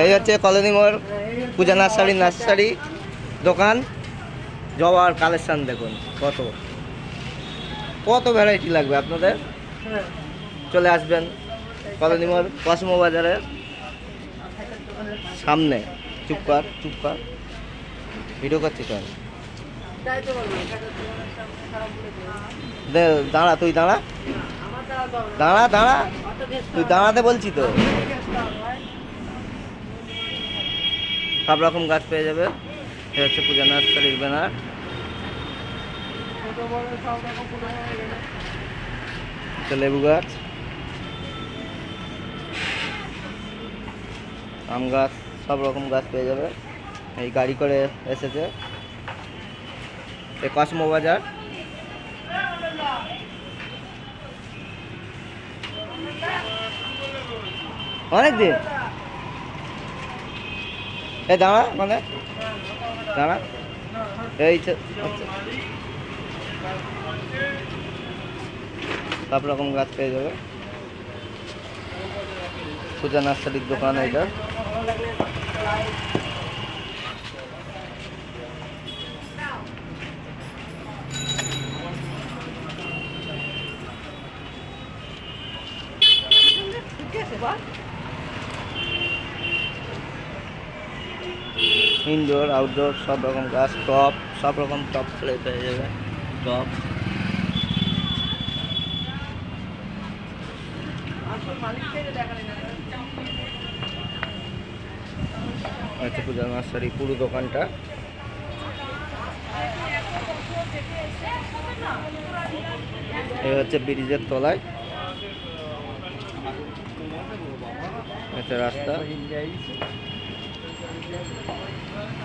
এই হচ্ছে কলোনি মোড় পূজা নার্সারি দোকান। জবার কালেকশন দেখুন কত কত ভ্যারাইটি লাগবে আপনাদের, চলে আসবেন কলোনি মোড় কসমো বাজারের সামনে। চুপ কর ভিডিও করছি তো। দাঁড়া তুই দাঁড়া তুই দাঁড়াতে বলছি তো। সব রকম গাছ পেয়ে যাবে। এটা হচ্ছে পূজা নার্সারির ব্যানার। লেবু গাছ, আম গাছ, সব রকম গাছ পেয়ে যাবে। এই গাড়ি করে এসেছে এই কসমো বাজার। অনেক দিন এই দাঁড়া মানে দাঁড়া এই সব রকম গাছ পেয়ে যাবে। পূজা নার্সারির দোকান এটা। ইনডোর আউটডোর সব রকম গাছ, টপ, সব রকম টপ পেয়ে যাবে। টপ আচ্ছা, পূজা নার্সারি পুরো দোকানটা। এই হচ্ছে ব্রিজের তলায় একটা রাস্তা,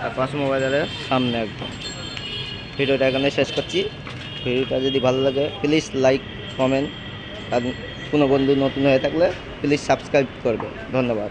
আর কসমো বাজারের সামনে একদম। ভিডিওটা এখানে শেষ করছি। ভিডিওটা যদি ভালো লাগে প্লিজ লাইক কমেন্ট, আর কোনো বন্ধু নতুন হয়ে থাকলে প্লিজ সাবস্ক্রাইব করবে। ধন্যবাদ।